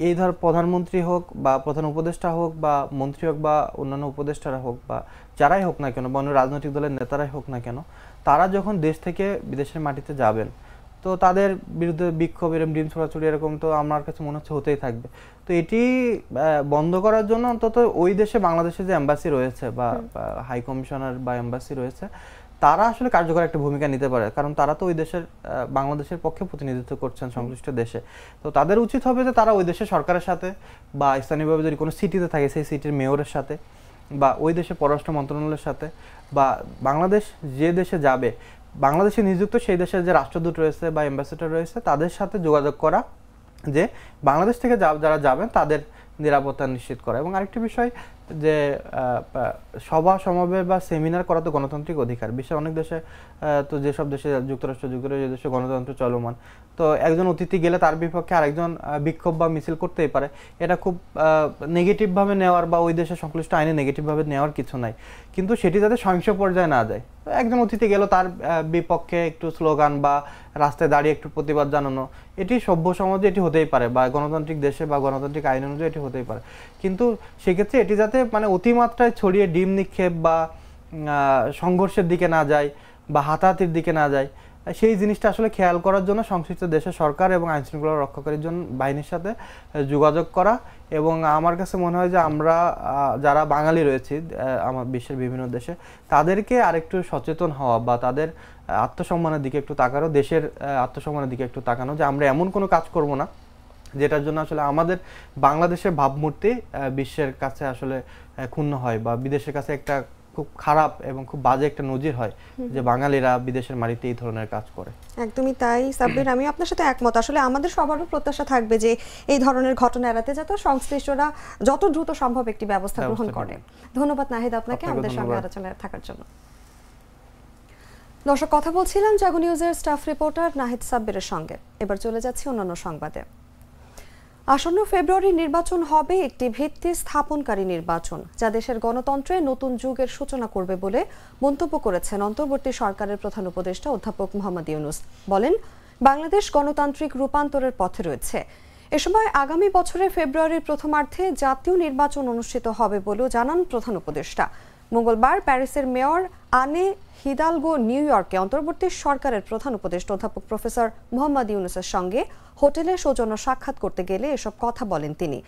এই প্রধানমন্ত্রী হোক বা প্রধান উপদেষ্টা হোক বা মন্ত্রী হোক বা অন্যান্য উপদেষ্টারা হোক বা যারাই হোক না কেন বা অন্য রাজনৈতিক দলের নেতারাই হোক না কেন, তারা যখন দেশ থেকে বিদেশের মাটিতে যাবেন তো তাদের বিরুদ্ধে বিক্ষোভ এরকম ডিম ছোড়াছুড়ি এরকম তো আমার কাছে মনে হচ্ছে হতেই থাকবে। তো এটি বন্ধ করার জন্য অন্তত ওই দেশে বাংলাদেশে যে এম্বাসি রয়েছে বা হাই কমিশনার বা এম্বাসি রয়েছে তারা আসলে কার্যকর একটা ভূমিকা নিতে পারে, কারণ তারা তো ওই দেশের বাংলাদেশের পক্ষে প্রতিনিধিত্ব করছেন সংশ্লিষ্ট দেশে। তো তাদের উচিত হবে যে তারা ওই দেশের সরকারের সাথে বা স্থানীয়ভাবে যদি কোনো সিটিতে থাকে সেই সিটির মেয়রের সাথে বা ওই দেশের পররাষ্ট্র মন্ত্রণালয়ের সাথে বা বাংলাদেশ যে দেশে যাবে বাংলাদেশে নিযুক্ত সেই দেশের যে রাষ্ট্রদূত রয়েছে বা অ্যাম্বাসেডর রয়েছে তাদের সাথে যোগাযোগ করা, যে বাংলাদেশ থেকে যারা যাবেন তাদের নিরাপত্তা নিশ্চিত করা। এবং আরেকটি বিষয় যে সভা সমাবেশ বা সেমিনার করা তো গণতান্ত্রিক অধিকার। বিশ্বের অনেক দেশে তো যেসব দেশে যুক্তরাষ্ট্র যে দেশে গণতন্ত্র চলমান, তো একজন অতিথি গেলে তার বিপক্ষে আরেকজন বিক্ষোভ বা মিছিল করতেই পারে। এটা খুব নেগেটিভভাবে নেওয়ার বা ওই দেশের সংশ্লিষ্ট আইনে নেগেটিভভাবে নেওয়ার কিছু নাই, কিন্তু সেটি যাতে সহিংস পর্যায়ে না যায়। একজন অতিথি গেল, তার বিপক্ষে একটু স্লোগান বা রাস্তায় দাঁড়িয়ে একটু প্রতিবাদ জানানো, এটি সভ্য সমাজে এটি হতেই পারে বা গণতান্ত্রিক দেশে বা গণতান্ত্রিক আইন অনুযায়ী এটি হতেই পারে। কিন্তু সেক্ষেত্রে এটি যাতে মানে অতিমাত্রায় ছড়িয়ে ডিম নিক্ষেপ বা সংঘর্ষের দিকে না যায় বা হাতাহাতির দিকে না যায়, সেই জিনিসটা আসলে খেয়াল করার জন্য সংশ্লিষ্ট দেশের সরকার এবং আইন শৃঙ্খলা রক্ষাকারীর জন্য বাহিনীর সাথে যোগাযোগ করা। এবং আমার কাছে মনে হয় যে আমরা যারা বাঙালি রয়েছি আমার বিশ্বের বিভিন্ন দেশে, তাদেরকে আরেকটু সচেতন হওয়া বা তাদের আত্মসম্মানের দিকে একটু তাকানো, দেশের আত্মসম্মানের দিকে একটু তাকানো, যে আমরা এমন কোনো কাজ করব না যেটার জন্য আসলে আমাদের বাংলাদেশের ভাবমূর্তি বিশ্বের কাছে আসলে ক্ষুণ্ণ হয় বা বিদেশের কাছে একটা খুব খারাপ এবং খুব বাজে একটা নজির হয় যে বাঙালিরা বিদেশের মাটিতে এই ধরনের কাজ করে। একদমই তাই সাব্বির, আমি আপনার সাথে একমত। আসলে আমাদের সবারও প্রত্যাশা থাকবে যে এই ধরনের ঘটনা এড়াতে যাতে সংশ্লিষ্টরা যত দ্রুত সম্ভব একটি ব্যবস্থা গ্রহণ করে। ধন্যবাদ নাহিদ আপনাকে আমাদের সঙ্গে আলোচনায় থাকার জন্য। দর্শক, কথা বলছিলাম জাগো নিউজের স্টাফ রিপোর্টার নাহিদ সাব্বিরের সঙ্গে। এবার চলে যাচ্ছি অন্যান্য সংবাদে। আসন্ন ফেব্রুয়ারির নির্বাচন হবে একটি ভিত্তি স্থাপনকারী নির্বাচন, যা দেশের গণতন্ত্রে নতুন যুগের সূচনা করবে বলে মন্তব্য করেছেন অন্তর্বর্তী সরকারের প্রধান উপদেষ্টা অধ্যাপক মোহাম্মদ ইউনূস। বলেন, বাংলাদেশ গণতান্ত্রিক রূপান্তরের পথে রয়েছে। এ সময় আগামী বছরের ফেব্রুয়ারির প্রথমার্ধে জাতীয় নির্বাচন অনুষ্ঠিত হবে বলেও জানান প্রধান উপদেষ্টা। মঙ্গলবার প্যারিসের মেয়র আনে হিদালগো নিউ ইয়র্কে অন্তর্বর্তী সরকারের প্রধান উপদেষ্টা অধ্যাপক প্রফেসর মোহাম্মদ ইউনূসের সঙ্গে হোটেলে সৌজন্য সাক্ষাৎ করতে গেলে এসব কথা বলেন তিনি।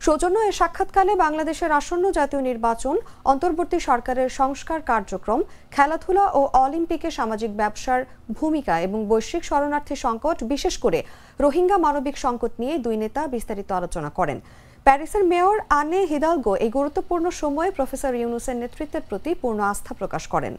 সৌজন্য এ সাক্ষাৎকালে বাংলাদেশের আসন্ন জাতীয় নির্বাচন, অন্তর্বর্তী সরকারের সংস্কার কার্যক্রম, খেলাধুলা ও অলিম্পিকে সামাজিক ব্যবসার ভূমিকা এবং বৈশ্বিক শরণার্থী সংকট, বিশেষ করে রোহিঙ্গা মানবিক সংকট নিয়ে দুই নেতা বিস্তারিত আলোচনা করেন। প্যারিসের মেয়র আনে হিদালগো এই গুরুত্বপূর্ণ সময়ে প্রফেসর ইউনূসের নেতৃত্বের প্রতি পূর্ণ আস্থা প্রকাশ করেন।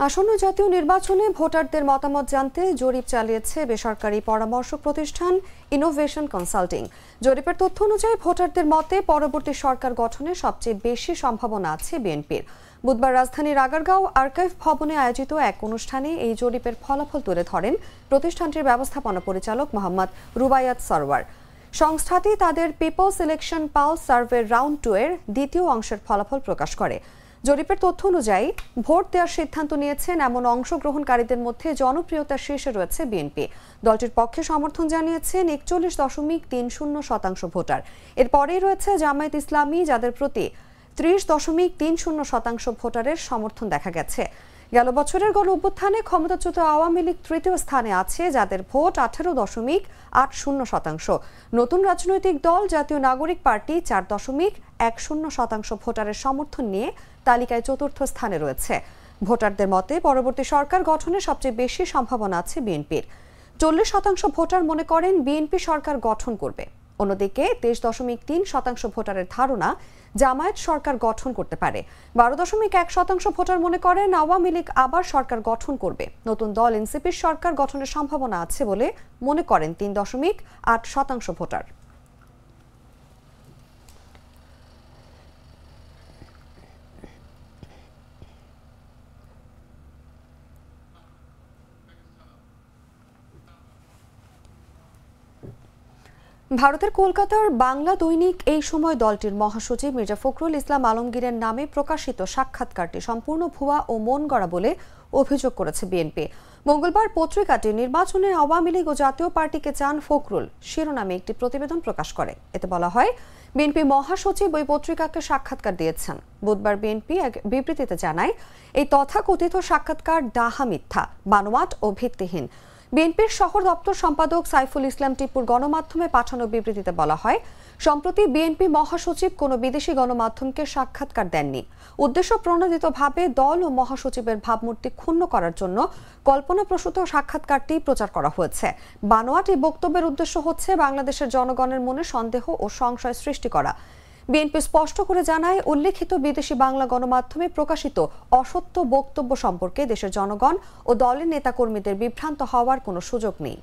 আসন্ন জাতীয় নির্বাচনে ভোটারদের মতামত জানতে জরিপ চালিয়েছে বেসরকারি পরামর্শক প্রতিষ্ঠান ইনোভেশন কনসাল্টিং। জরিপের তথ্য অনুযায়ী ভোটারদের মতে পরবর্তী সরকার গঠনে সবচেয়ে বেশি সম্ভাবনা আছে বিএনপির। বুধবার রাজধানীর আগারগাঁও আর্কাইভ ভবনে আয়োজিত এক অনুষ্ঠানে এই জরিপের ফলাফল তুলে ধরেন প্রতিষ্ঠানটির ব্যবস্থাপনা পরিচালক মোহাম্মদ রুবায়াত সরওয়ার। সংস্থাটি তাদের people's election pulse survey round 2 এর দ্বিতীয় অংশের ফলাফল প্রকাশ করে। জরিপের তথ্য অনুযায়ী ভোট দেওয়ার সিদ্ধান্ত নিয়েছেন এমন অংশগ্রহণকারীদের মধ্যে জনপ্রিয়তার শীর্ষে রয়েছে বিএনপি। দলটির পক্ষে সমর্থন জানিয়েছেন 41.30% ভোটার। এরপরেই রয়েছে জামায়াত ইসলামী, যাদের প্রতি 30.30% ভোটারের সমর্থন দেখা গেছে। গেল বছরের গণ অভ্যুত্থানে ক্ষমতাচ্যুত আওয়ামী লীগ তৃতীয় স্থানে আছে, যাদের ভোট 18.80%। নতুন রাজনৈতিক দল জাতীয় নাগরিক পার্টি 4.10% ভোটারের সমর্থন নিয়ে তালিকায় চতুর্থ স্থানে রয়েছে। ভোটারদের মতে পরবর্তী সরকার গঠনের সবচেয়ে বেশি সম্ভাবনা আছে বিএনপির। 40% ভোটার মনে করেন বিএনপি সরকার গঠন করবে। অন্যদিকে 23.3% ভোটারের ধারণা জামায়াত সরকার গঠন করতে পারে। 12.1% ভোটার মনে করেন আওয়ামী লীগ আবার সরকার গঠন করবে। নতুন দল এনসিপির সরকার গঠনের সম্ভাবনা আছে বলে মনে করেন 3.8% ভোটার। ভারতের কলকাতার বাংলা দৈনিক এই সময় দলটির মহাসচিব মির্জা ফখরুল ইসলাম আলমগীরের নামে প্রকাশিত সাক্ষাৎকারটি সম্পূর্ণ ভুয়া ও মন গড়া বলে অভিযোগ করেছে বিএনপি। মঙ্গলবার পত্রিকাটি নির্বাচনে আওয়ামী লীগ ও জাতীয় পার্টিকে চান ফখরুল শিরোনামে একটি প্রতিবেদন প্রকাশ করে। এতে বলা হয়, বিএনপি মহাসচিব ওই পত্রিকাকে সাক্ষাৎকার দিয়েছেন। বুধবার বিএনপি এক বিবৃতিতে জানায়, এই তথাকথিত সাক্ষাৎকার ডাহা, মিথ্যা, বানোয়াট ও ভিত্তিহীন। বিএনপির শহর দপ্তর সম্পাদক সাইফুল ইসলাম টিপুর গণমাধ্যমে পাঠানো বিবৃতিতে বলা হয়, সম্প্রতি বিএনপি মহাসচিব কোনো বিদেশি গণমাধ্যমকে সাক্ষাৎকার দেননি। উদ্দেশ্য প্রণোদিতভাবে দল ও মহাসচিবের ভাবমূর্তি ক্ষুণ্ণ করার জন্য কল্পনাপ্রসূত সাক্ষাৎকারটি প্রচার করা হয়েছে। বানোয়াট এই বক্তব্যের উদ্দেশ্য হচ্ছে বাংলাদেশের জনগণের মনে সন্দেহ ও সংশয় সৃষ্টি করা। বিএনপি স্পষ্ট করে জানায়, উল্লেখিত বিদেশি বাংলা গণমাধ্যমে প্রকাশিত অসত্য বক্তব্য সম্পর্কে দেশের জনগণ ও দলের নেতাকর্মীদের বিভ্রান্ত হওয়ার কোনো সুযোগ নেই।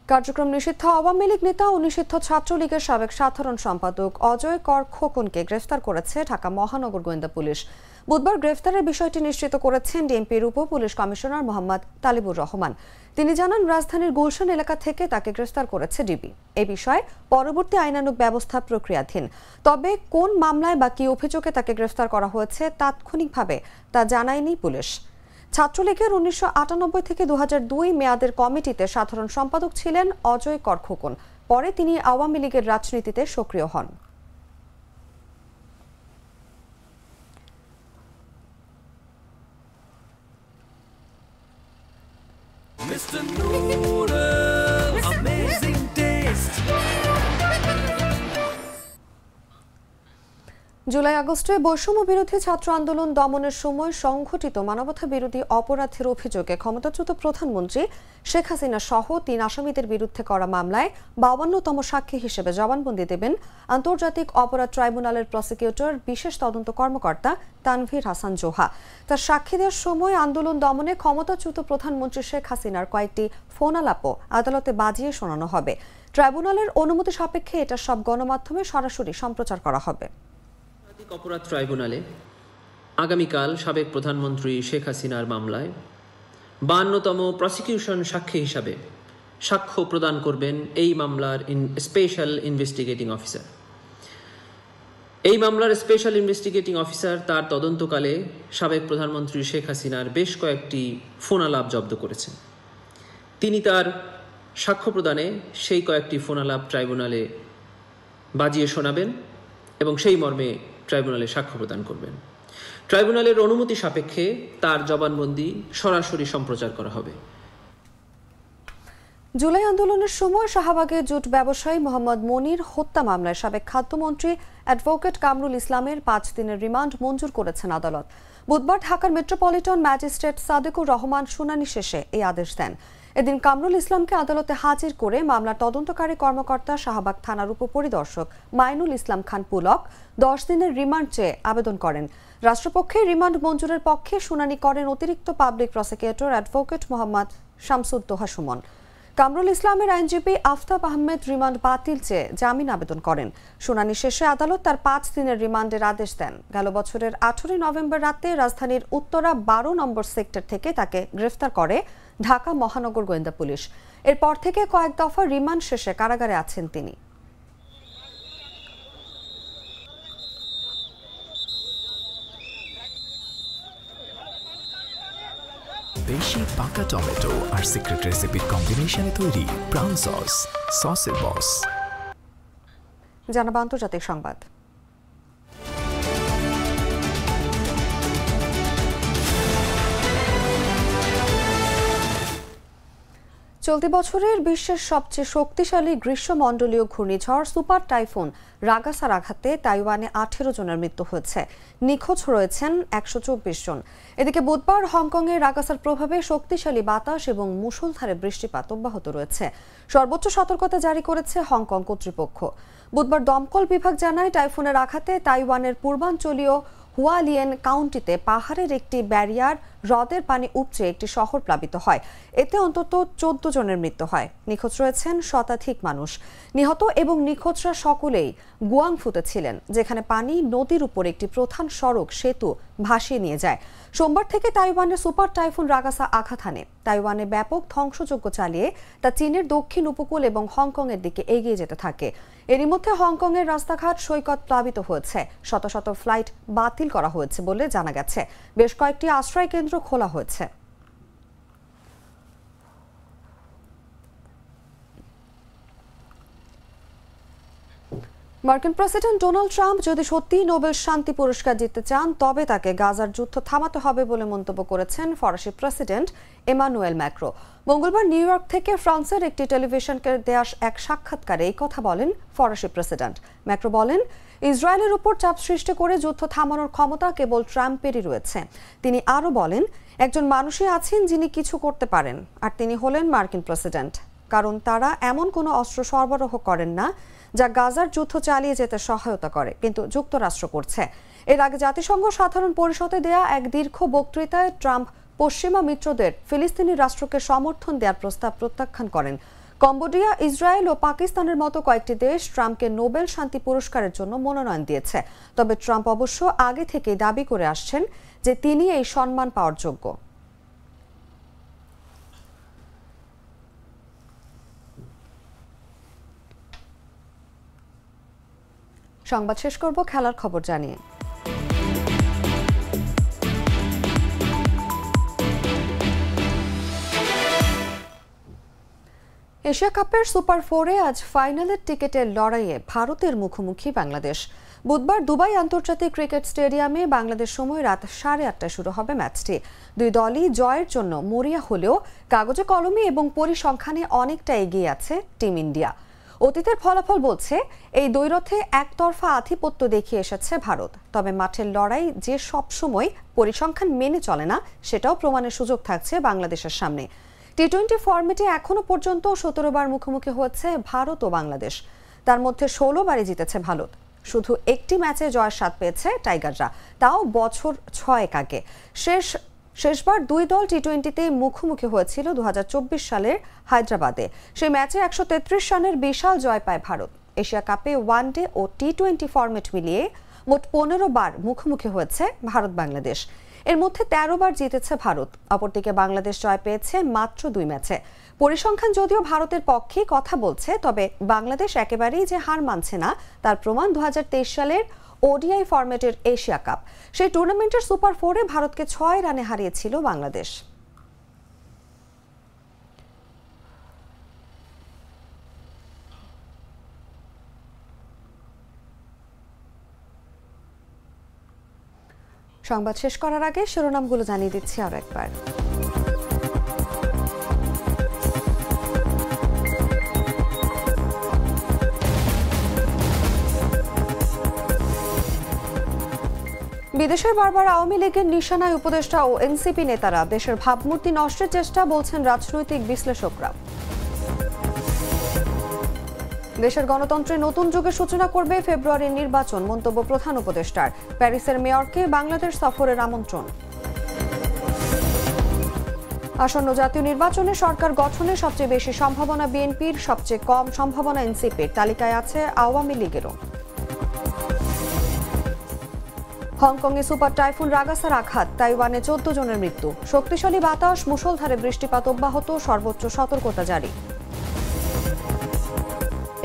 কার্যক্রম নিষিদ্ধ আওয়ামী লীগ নেতা ও নিষিদ্ধ ছাত্রলীগের সাবেক সাধারণ সম্পাদক অজয় কর খোকনকে গ্রেফতার করেছে ঢাকা মহানগর গোয়েন্দা পুলিশ। বুধবার গ্রেফতারের বিষয়টি নিশ্চিত করেছেন ডিএমপির উপ পুলিশ কমিশনার মোহাম্মদ তালিবুর রহমান। তিনি জানান, রাজধানীর গুলশান এলাকা থেকে তাকে গ্রেফতার করেছে ডিবি। এ বিষয়ে পরবর্তী আইনানুগ ব্যবস্থা প্রক্রিয়াধীন। তবে কোন মামলায় বা কি অভিযোগে তাকে গ্রেফতার করা হয়েছে তাৎক্ষণিকভাবে তা জানায়নি পুলিশ। ছাত্রলীগের 1998 থেকে 2002 মেয়াদের কমিটিতে সাধারণ সম্পাদক ছিলেন অজয় কর খোকন। পরে তিনি আওয়ামী লীগের রাজনীতিতে সক্রিয় হন। জুলাই আগস্টে বৈষম্য বিরোধী ছাত্র আন্দোলন দমনের সময় সংঘটিত মানবতা বিরোধী অপরাধের অভিযোগে ক্ষমতাচ্যুত প্রধানমন্ত্রী শেখ হাসিনা সহ 3 আসামিদের বিরুদ্ধে করা মামলায় 52তম সাক্ষী হিসেবে জবানবন্দি দেবেন আন্তর্জাতিক অপরাধ ট্রাইব্যুনালের প্রসিকিউটর বিশেষ তদন্ত কর্মকর্তা তানভীর হাসান জোহা। তার সাক্ষী দেওয়ার সময় আন্দোলন দমনে ক্ষমতাচ্যুত প্রধানমন্ত্রী শেখ হাসিনার কয়েকটি ফোন আলাপও আদালতে বাজিয়ে শোনানো হবে। ট্রাইব্যুনালের অনুমতি সাপেক্ষে এটা সব গণমাধ্যমে সরাসরি সম্প্রচার করা হবে। অপরাধ ট্রাইব্যুনালে আগামীকাল সাবেক প্রধানমন্ত্রী শেখ হাসিনার মামলায় 52তম প্রসিকিউশন সাক্ষী হিসাবে সাক্ষ্য প্রদান করবেন এই মামলার স্পেশাল ইনভেস্টিগেটিং অফিসার। এই মামলার স্পেশাল ইনভেস্টিগেটিং অফিসার তার তদন্তকালে সাবেক প্রধানমন্ত্রী শেখ হাসিনার বেশ কয়েকটি ফোনালাপ জব্দ করেছেন। তিনি তার সাক্ষ্য প্রদানে সেই কয়েকটি ফোনালাপ ট্রাইব্যুনালে বাজিয়ে শোনাবেন এবং সেই মর্মে ট্রাইব্যুনালে সাক্ষ্য প্রদান করবেন। ট্রাইব্যুনালের অনুমতি সাপেক্ষে তার জবানবন্দি সরাসরি সম্প্রচার করা হবে। জুলাই আন্দোলনের সময় শাহবাগে জুট ব্যবসায়ী মোহাম্মদ মনির হত্যা মামলায় সাবেক খাদ্যমন্ত্রী অ্যাডভোকেট কামরুল ইসলামের 5 দিনের রিমান্ড মঞ্জুর করেছেন আদালত। বুধবার ঢাকার মেট্রোপলিটন ম্যাজিস্ট্রেট সাদেকুর রহমান শুনানি শেষে এই আদেশ দেন। এদিন কামরুল ইসলামকে আদালতে হাজির করে মামলার তদন্তকারী কর্মকর্তা শাহবাগ থানার উপপরিদর্শক মাইনুল ইসলাম খান পুলক 10 দিনের রিমান্ড চেয়ে আবেদন করেন। রাষ্ট্রপক্ষে রিমান্ড মঞ্জুরের পক্ষে শুনানি করেন অতিরিক্ত public prosecutor advocate Mohammad Shamsuddoha Suman. Kamrul ইসলামের আইনজীবী আফতাব আহমেদ রিমান্ড বাতিল চেয়ে জামিন আবেদন করেন। শুনানি শেষে আদালত তার 5 দিনের রিমান্ডের আদেশ দেন। গেল বছরের 18 নভেম্বর রাতে রাজধানীর উত্তরা 12 নম্বর সেক্টর থেকে তাকে গ্রেফতার করে ঢাকা মহানগর গোয়েন্দা পুলিশ। এরপর থেকে কয়েক দফা রিমান্ড শেষে কারাগারে আছেন তিনি। বেশি পাকা টমেটো আর সিক্রেট রেসিপির কম্বিনেশনে তৈরি প্রাউন সস, সসের বস। জানাবো আন্তর্জাতিক সংবাদ। চলতি বছরের বিশ্বের সবচেয়ে শক্তিশালী গ্রীষ্মমণ্ডলীয় ঘূর্ণিঝড় সুপার টাইফুন রাগাসার আঘাতে তাইওয়ানে 18 জনের মৃত্যু হয়েছে। নিখোঁজ রয়েছেন 124 জন। এদিকে বুধবার হংকংয়ে রাগাসার প্রভাবে শক্তিশালী বাতাস এবং মুষলধারে বৃষ্টিপাত অব্যাহত রয়েছে। সর্বোচ্চ সতর্কতা জারি করেছে হংকং কর্তৃপক্ষ। বুধবার দমকল বিভাগ জানায়, টাইফুনের আঘাতে তাইওয়ানের পূর্বাঞ্চলীয় হুয়ালিয়েন কাউন্টিতে পাহাড়ের একটি ব্যারিয়ার হ্রদের পানি উপচে একটি শহর প্লাবিত হয়। এতে অন্তত 14 জনের মৃত্যু হয়। নিখোঁজ রয়েছেন শতাধিক মানুষ। নিহত এবং নিখোঁজরা সকলেই গুয়াংফুতে ছিলেন, যেখানে পানি নদীর উপর একটি প্রধান সড়ক সেতু ভাসিয়ে নিয়ে যায়। সোমবার থেকে তাইওয়ানের সুপার টাইফুন রাগাসা আঘাত হানে। তাইওয়ানে ব্যাপক ধ্বংসযজ্ঞ চালিয়ে তা চীনের দক্ষিণ উপকূল এবং হংকংয়ের দিকে এগিয়ে যেতে থাকে। এরই মধ্যে হংকংয়ের রাস্তাঘাট সৈকত প্লাবিত হয়েছে। শত শত ফ্লাইট বাতিল করা হয়েছে বলে জানা গেছে। বেশ কয়েকটি আশ্রয় কেন্দ্র খোলা হয়েছে। মার্কিন প্রেসিডেন্ট ডোনাল্ড ট্রাম্প যদি সত্যিই নোবেল শান্তি পুরস্কার জিততে চান, তবে তাকে গাজার যুদ্ধ থামাতে হবে বলে মন্তব্য করেছেন ফরাসি প্রেসিডেন্ট এমানুয়েল ম্যাক্রো। মঙ্গলবার নিউ ইয়র্ক থেকে ফ্রান্সের একটি টেলিভিশনকে দেয়া এক সাক্ষাৎকারে এই কথা বলেন ফরাসি প্রেসিডেন্ট। ম্যাক্রো বলেন, ইসরায়েলের উপর চাপ সৃষ্টি করে যুদ্ধ থামানোর ক্ষমতা কেবল ট্রাম্পেরই রয়েছে। তিনি আরও বলেন, একজন মানুষই আছেন যিনি কিছু করতে পারেন, আর তিনি হলেন মার্কিন প্রেসিডেন্ট, কারণ তারা এমন কোনো অস্ত্র সরবরাহ করেন না যা গাজার যুদ্ধ চালিয়ে যেতে সহায়তা করে, কিন্তু যুক্তরাষ্ট্র করছে। এর আগে জাতিসংঘ সাধারণ পরিষদে দেয়া এক দীর্ঘ বক্তৃতায় ট্রাম্প পশ্চিমা মিত্রদের ফিলিস্তিনি রাষ্ট্রকে সমর্থন দেওয়ার প্রস্তাব প্রত্যাখ্যান করেন। কম্বোডিয়া, ইসরায়েল ও পাকিস্তানের মতো কয়েকটি দেশ ট্রাম্পকে নোবেল শান্তি পুরস্কারের জন্য মনোনয়ন দিয়েছে। তবে ট্রাম্প অবশ্য আগে থেকেই দাবি করে আসছেন যে তিনি এই সম্মান পাওয়ার যোগ্য। সংবাদ শেষ করব খেলার খবর জানিয়ে। এশিয়া কাপের সুপার 4-এ আজ ফাইনালের টিকেটের লড়াইয়ে ভারতের মুখোমুখি বাংলাদেশ। বুধবার দুবাই আন্তর্জাতিক ক্রিকেট স্টেডিয়ামে বাংলাদেশ সময় রাত 8:30টায় শুরু হবে ম্যাচটি। দুই দলই জয়ের জন্য মরিয়া হলেও কাগজে কলমে এবং পরিসংখ্যানে অনেকটা এগিয়ে আছে টিম ইন্ডিয়া। অতীতের ফলাফল বলছে এই দ্বৈরথে একতরফা আধিপত্য দেখিয়ে এসেছে ভারত। তবে মাঠের লড়াই যে সবসময় পরিসংখ্যান মেনে চলে না, সেটাও প্রমাণের সুযোগ থাকছে বাংলাদেশের সামনে। টি-20 ফরম্যাটে এখনো পর্যন্ত 17 বার মুখোমুখি হচ্ছে ভারত ও বাংলাদেশ। তার মধ্যে 16 বারই জিতেছে ভারত। শুধু একটি ম্যাচে জয়ের স্বাদ পেয়েছে টাইগাররা, তাও বছর 6 আগে। শেষবার দুই দল টি-20তে মুখোমুখি হয়েছিল 2024 সালের হায়দ্রাবাদে। সেই ম্যাচে 133 রানের বিশাল জয় পায় ভারত। এশিয়া কাপে ওয়ানডে ও টি-20 ফরম্যাট মিলিয়ে মোট 15 বার মুখোমুখি হয়েছে ভারত বাংলাদেশ। এর মধ্যে 13 বার জিতেছে ভারত। অপরদিকে বাংলাদেশ জয় পেয়েছে মাত্র 2 ম্যাচে। পরিসংখ্যান যদিও ভারতের পক্ষে কথা বলছে, তবে বাংলাদেশ একেবারেই যে হার মানছে না তার প্রমাণ 2023 সালের ওডিআই ফরম্যাটের এশিয়া কাপ। সেই টুর্নামেন্টের সুপার 4-এ ভারতকে 6 রানে হারিয়েছিল বাংলাদেশ। সংবাদ শেষ করার আগে শিরোনামগুলো জানিয়ে দিচ্ছি আরো একবার। বিদেশের বারবার আওয়ামী লীগের নিশানায় উপদেষ্টা ও এনসিপি নেতারা। দেশের ভাবমূর্তি নষ্টের চেষ্টা, বলছেন রাজনৈতিক বিশ্লেষকরা। দেশের গণতন্ত্রের নতুন যুগের সূচনা করবে ফেব্রুয়ারির নির্বাচন, মন্তব্য প্রধান উপদেষ্টার। প্যারিসের মেয়রকে বাংলাদেশ সফরের আমন্ত্রণ। আসন্ন জাতীয় নির্বাচনে সরকার গঠনের সবচেয়ে বেশি সম্ভাবনা বিএনপির, সবচেয়ে কম সম্ভাবনা এনসিপির। তালিকায় আছে আওয়ামী লীগেরও। হংকংয়ে সুপার টাইফুন রাগাসার আঘাত, তাইওয়ানে 14 জনের মৃত্যু। শক্তিশালী বাতাস, মুষলধারে বৃষ্টিপাত অব্যাহত, সর্বোচ্চ সতর্কতা জারি।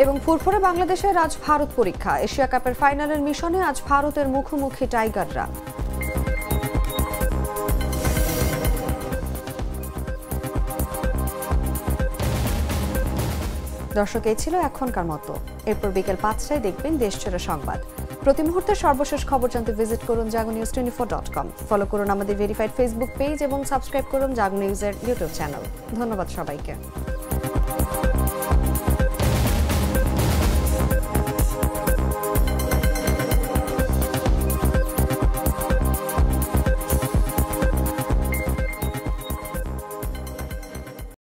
এবং ফুরফুরে বাংলাদেশের আজ ভারত পরীক্ষা। এশিয়া কাপের ফাইনালের মিশনে আজ ভারতের মুখোমুখি টাইগাররা। দর্শক, এই ছিল এখনকার মতো। এরপর বিকেল 5টায় দেখবেন দেশজোড়া সংবাদ। প্রতি মুহূর্তের সর্বশেষ খবর জানতে ভিজিট করুন jagonews24.com। ফলো করুন আমাদের ভেরিফাইড ফেসবুক পেজ এবং সাবস্ক্রাইব করুন জাগো নিউজের ইউটিউব চ্যানেল। ধন্যবাদ সবাইকে।